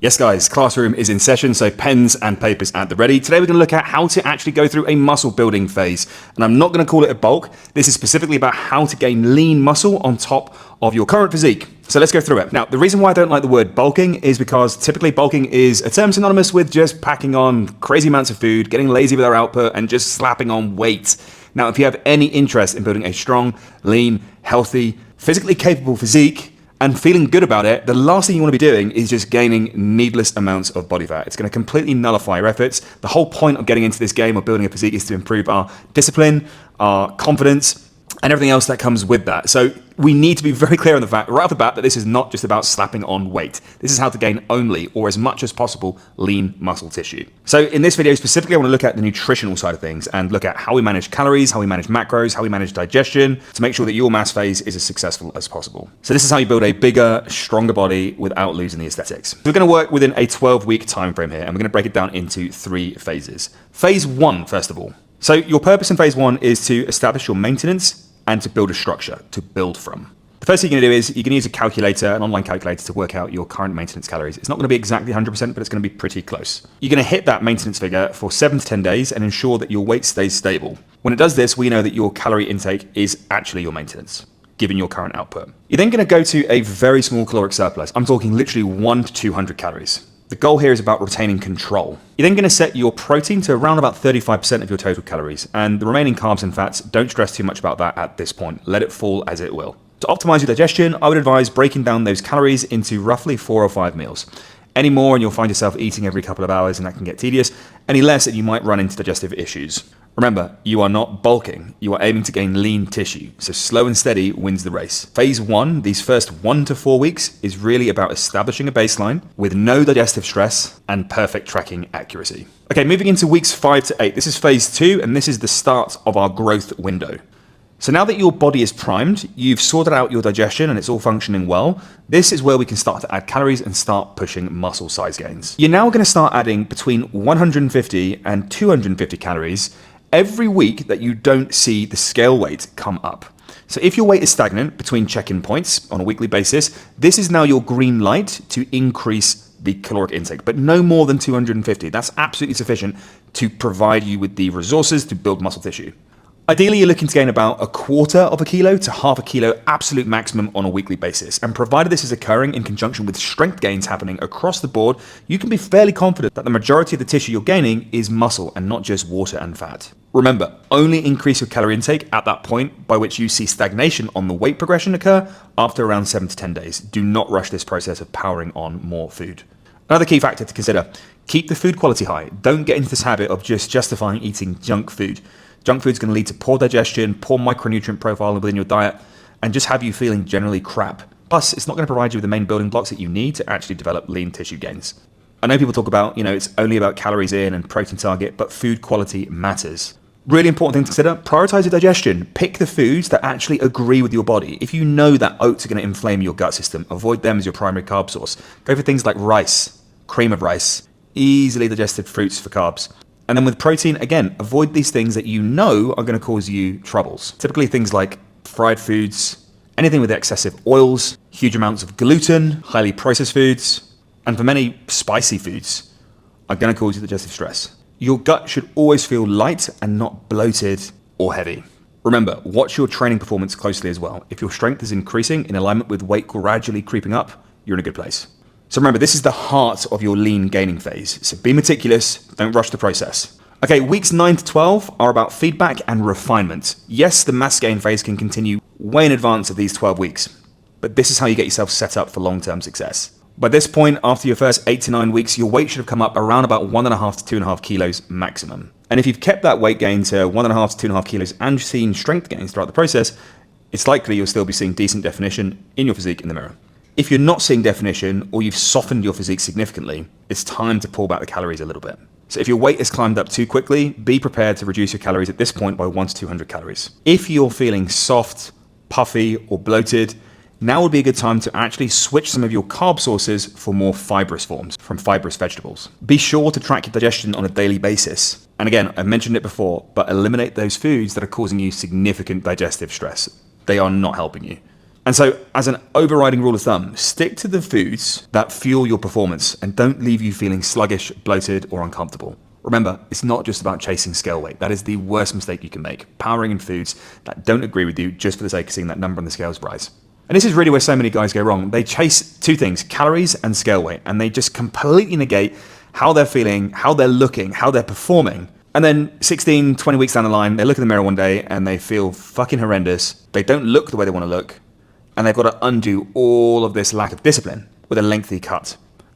Yes guys, classroom is in session, so pens and papers at the ready. Today we're going to look at how to actually go through a muscle building phase. And I'm not going to call it a bulk. This is specifically about how to gain lean muscle on top of your current physique. So let's go through it. Now, the reason why I don't like the word bulking is because typically bulking is a term synonymous with just packing on crazy amounts of food, getting lazy with our output, and just slapping on weight. Now, if you have any interest in building a strong, lean, healthy, physically capable physique, and feeling good about it, the last thing you want to be doing is just gaining needless amounts of body fat. It's going to completely nullify your efforts. The whole point of getting into this game of building a physique is to improve our discipline, our confidence, and everything else that comes with that. So we need to be very clear on the fact right off the bat that this is not just about slapping on weight. This is how to gain only, or as much as possible, lean muscle tissue. So in this video specifically, I want to look at the nutritional side of things and look at how we manage calories, how we manage macros, how we manage digestion to make sure that your mass phase is as successful as possible. So this is how you build a bigger, stronger body without losing the aesthetics. So we're going to work within a 12-week time frame here, and we're going to break it down into 3 phases. Phase 1, first of all. So your purpose in phase 1 is to establish your maintenance and to build a structure to build from. The first thing you're going to do is you can use a calculator, an online calculator, to work out your current maintenance calories. It's not going to be exactly 100%, but it's going to be pretty close. You're going to hit that maintenance figure for 7 to 10 days and ensure that your weight stays stable. When it does this, we know that your calorie intake is actually your maintenance, given your current output. You're then going to go to a very small caloric surplus. I'm talking literally 1 to 200 calories. The goal here is about retaining control. You're then going to set your protein to around about 35% of your total calories, and the remaining carbs and fats, don't stress too much about that at this point. Let it fall as it will. To optimize your digestion, I would advise breaking down those calories into roughly 4 or 5 meals. Any more and you'll find yourself eating every couple of hours, and that can get tedious. Any less and you might run into digestive issues. Remember, you are not bulking, you are aiming to gain lean tissue, so slow and steady wins the race. Phase 1, these first 1 to 4 weeks, is really about establishing a baseline with no digestive stress and perfect tracking accuracy. Okay, moving into weeks 5 to 8, this is phase 2, and this is the start of our growth window. So now that your body is primed, you've sorted out your digestion and it's all functioning well, this is where we can start to add calories and start pushing muscle size gains. You're now going to start adding between 150 and 250 calories every week that you don't see the scale weight come up. So if your weight is stagnant between check-in points on a weekly basis, this is now your green light to increase the caloric intake, but no more than 250. That's absolutely sufficient to provide you with the resources to build muscle tissue. Ideally, you're looking to gain about 1/4 kilo to 1/2 kilo absolute maximum on a weekly basis. And provided this is occurring in conjunction with strength gains happening across the board, you can be fairly confident that the majority of the tissue you're gaining is muscle and not just water and fat. Remember, only increase your calorie intake at that point by which you see stagnation on the weight progression occur after around 7 to 10 days. Do not rush this process of powering on more food. Another key factor to consider, keep the food quality high. Don't get into this habit of just justifying eating junk food. Junk food is going to lead to poor digestion, poor micronutrient profile within your diet, and just have you feeling generally crap. Plus, it's not going to provide you with the main building blocks that you need to actually develop lean tissue gains. I know people talk about, it's only about calories in and protein target, but food quality matters. Really important thing to consider, prioritize your digestion. Pick the foods that actually agree with your body. If you know that oats are going to inflame your gut system, avoid them as your primary carb source. Go for things like rice, cream of rice, easily digested fruits for carbs. And then with protein, again, avoid these things that you know are going to cause you troubles. Typically things like fried foods, anything with excessive oils, huge amounts of gluten, highly processed foods, and for many, spicy foods are going to cause you digestive stress. Your gut should always feel light and not bloated or heavy. Remember, watch your training performance closely as well. If your strength is increasing in alignment with weight gradually creeping up, you're in a good place. So remember, this is the heart of your lean gaining phase. So be meticulous, don't rush the process. Okay, weeks 9 to 12 are about feedback and refinement. Yes, the mass gain phase can continue way in advance of these 12 weeks, but this is how you get yourself set up for long-term success. By this point, after your first 8 to 9 weeks, your weight should have come up around about 1.5 to 2.5 kilos maximum. And if you've kept that weight gain to 1.5 to 2.5 kilos and seen strength gains throughout the process, it's likely you'll still be seeing decent definition in your physique in the mirror. If you're not seeing definition or you've softened your physique significantly, it's time to pull back the calories a little bit. So if your weight has climbed up too quickly, be prepared to reduce your calories at this point by 1 to 200 calories. If you're feeling soft, puffy, or bloated, now would be a good time to actually switch some of your carb sources for more fibrous forms from fibrous vegetables. Be sure to track your digestion on a daily basis. And again, I mentioned it before, but eliminate those foods that are causing you significant digestive stress. They are not helping you. And so, as an overriding rule of thumb, stick to the foods that fuel your performance and don't leave you feeling sluggish, bloated, or uncomfortable. Remember, it's not just about chasing scale weight. That is the worst mistake you can make, powering in foods that don't agree with you just for the sake of seeing that number on the scales rise. And this is really where so many guys go wrong. They chase two things, calories and scale weight, and they just completely negate how they're feeling, how they're looking, how they're performing. And then 16, 20 weeks down the line, they look in the mirror one day and they feel fucking horrendous. They don't look the way they want to look. And they've got to undo all of this lack of discipline with a lengthy cut.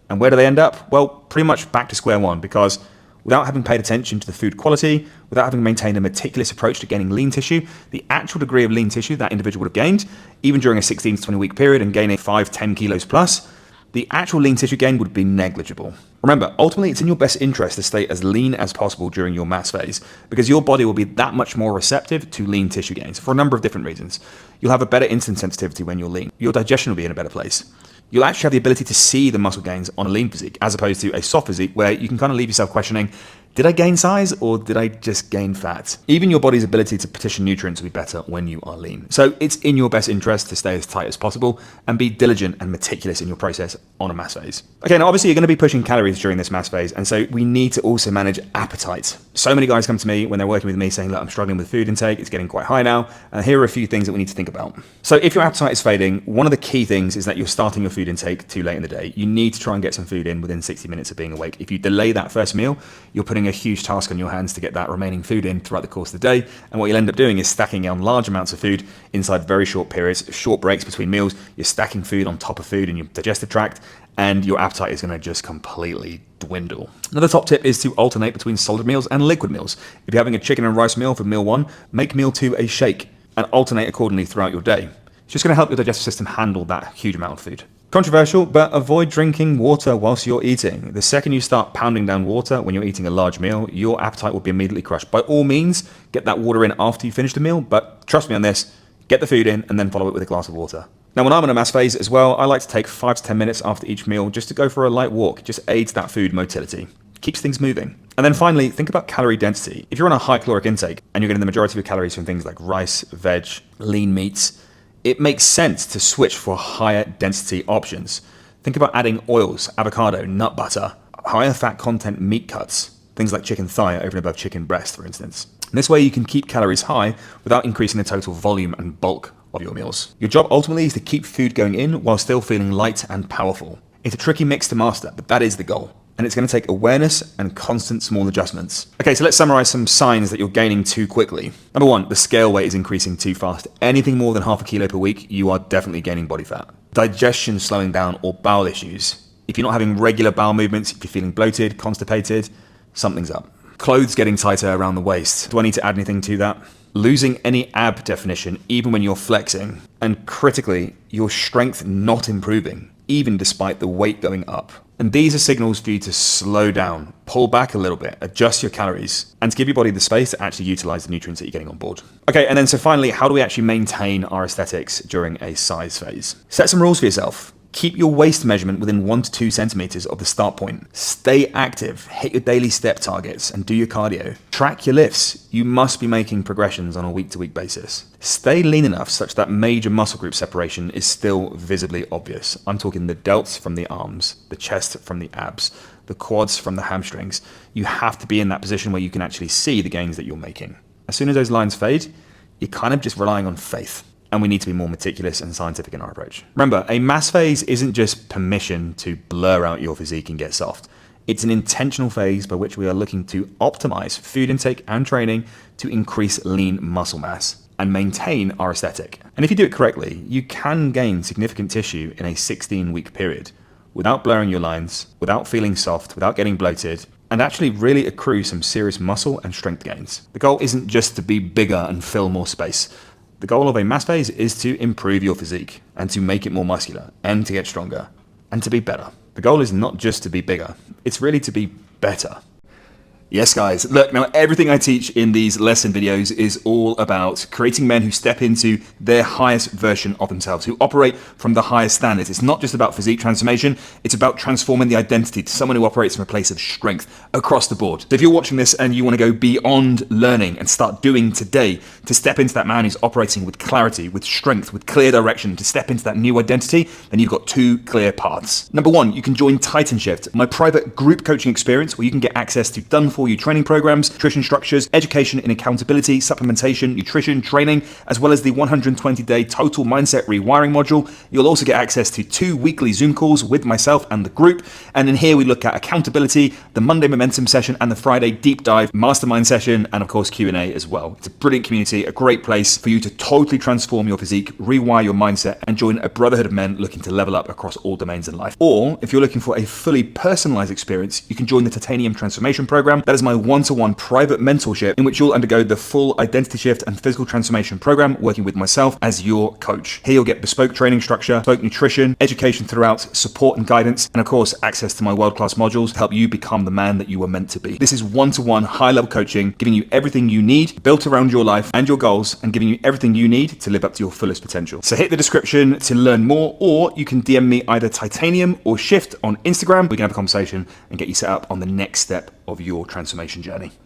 And where do they end up? Well, pretty much back to square one, because without having paid attention to the food quality, without having maintained a meticulous approach to gaining lean tissue, the actual degree of lean tissue that individual would have gained, even during a 16 to 20 week period and gaining 5, 10 kilos plus, the actual lean tissue gain would be negligible. Remember, ultimately, it's in your best interest to stay as lean as possible during your mass phase, because your body will be that much more receptive to lean tissue gains for a number of different reasons. You'll have a better insulin sensitivity when you're lean. Your digestion will be in a better place. You'll actually have the ability to see the muscle gains on a lean physique, as opposed to a soft physique where you can kind of leave yourself questioning, did I gain size or did I just gain fat? Even your body's ability to partition nutrients will be better when you are lean. So it's in your best interest to stay as tight as possible and be diligent and meticulous in your process on a mass phase. Okay, now obviously you're going to be pushing calories during this mass phase, and so we need to also manage appetite. So many guys come to me when they're working with me saying, look, I'm struggling with food intake, it's getting quite high now, and here are a few things that we need to think about. So if your appetite is fading, one of the key things is that you're starting your food intake too late in the day. You need to try and get some food in within 60 minutes of being awake. If you delay that first meal, you're putting a huge task on your hands to get that remaining food in throughout the course of the day, and what you'll end up doing is stacking on large amounts of food inside very short periods, short breaks between meals. You're stacking food on top of food in your digestive tract, and your appetite is going to just completely dwindle. Another top tip is to alternate between solid meals and liquid meals. If you're having a chicken and rice meal for meal 1, make meal 2 a shake and alternate accordingly throughout your day. It's just going to help your digestive system handle that huge amount of food. Controversial, but avoid drinking water whilst you're eating. The second you start pounding down water when you're eating a large meal, your appetite will be immediately crushed. By all means, get that water in after you finish the meal, but trust me on this, get the food in and then follow it with a glass of water. Now, when I'm in a mass phase as well, I like to take 5 to 10 minutes after each meal just to go for a light walk. It just aids that food motility, keeps things moving. And then finally, think about calorie density. If you're on a high caloric intake and you're getting the majority of your calories from things like rice, veg, lean meats, it makes sense to switch for higher density options. Think about adding oils, avocado, nut butter, higher fat content meat cuts, things like chicken thigh over and above chicken breast, for instance. And this way you can keep calories high without increasing the total volume and bulk of your meals. Your job ultimately is to keep food going in while still feeling light and powerful. It's a tricky mix to master, but that is the goal. And it's going to take awareness and constant small adjustments. Okay, so let's summarize some signs that you're gaining too quickly. Number 1, the scale weight is increasing too fast. Anything more than half a kilo per week, you are definitely gaining body fat. Digestion slowing down or bowel issues. If you're not having regular bowel movements, if you're feeling bloated, constipated, something's up. Clothes getting tighter around the waist. Do I need to add anything to that? Losing any ab definition even when you're flexing. And critically, your strength not improving, even despite the weight going up. And these are signals for you to slow down, pull back a little bit, adjust your calories, and to give your body the space to actually utilize the nutrients that you're getting on board. Okay, and then so finally, how do we actually maintain our aesthetics during a size phase? Set some rules for yourself. Keep your waist measurement within 1 to 2 centimeters of the start point. Stay active, hit your daily step targets, and do your cardio. Track your lifts. You must be making progressions on a week-to-week basis. Stay lean enough such that major muscle group separation is still visibly obvious. I'm talking the delts from the arms, the chest from the abs, the quads from the hamstrings. You have to be in that position where you can actually see the gains that you're making. As soon as those lines fade, you're kind of just relying on faith. And we need to be more meticulous and scientific in our approach. Remember, a mass phase isn't just permission to blur out your physique and get soft. It's an intentional phase by which we are looking to optimize food intake and training to increase lean muscle mass and maintain our aesthetic. And if you do it correctly, you can gain significant tissue in a 16-week period without blurring your lines, without feeling soft, without getting bloated, and actually really accrue some serious muscle and strength gains. The goal isn't just to be bigger and fill more space. The goal of a mass phase is to improve your physique and to make it more muscular and to get stronger and to be better. The goal is not just to be bigger, it's really to be better. Yes, guys. Look, now everything I teach in these lesson videos is all about creating men who step into their highest version of themselves, who operate from the highest standards. It's not just about physique transformation, it's about transforming the identity to someone who operates from a place of strength across the board. So if you're watching this and you want to go beyond learning and start doing today to step into that man who's operating with clarity, with strength, with clear direction, to step into that new identity, then you've got two clear paths. Number one, you can join Titan Shift, my private group coaching experience where you can get access to done for you training programs, nutrition structures, education in accountability, supplementation, nutrition, training, as well as the 120-day total mindset rewiring module. You'll also get access to 2 weekly Zoom calls with myself and the group. And in here we look at accountability, the Monday momentum session, and the Friday deep dive mastermind session, and of course Q&A as well. It's a brilliant community, a great place for you to totally transform your physique, rewire your mindset, and join a brotherhood of men looking to level up across all domains in life. Or if you're looking for a fully personalized experience, you can join the Titanium transformation program. That is my one-to-one private mentorship in which you'll undergo the full identity shift and physical transformation program working with myself as your coach. Here you'll get bespoke training structure, bespoke nutrition, education throughout, support and guidance, and of course access to my world-class modules to help you become the man that you were meant to be. This is one-to-one high-level coaching, giving you everything you need built around your life and your goals, and giving you everything you need to live up to your fullest potential. So hit the description to learn more, or you can DM me either Titanium or Shift on Instagram. We can have a conversation and get you set up on the next step of your transformation journey.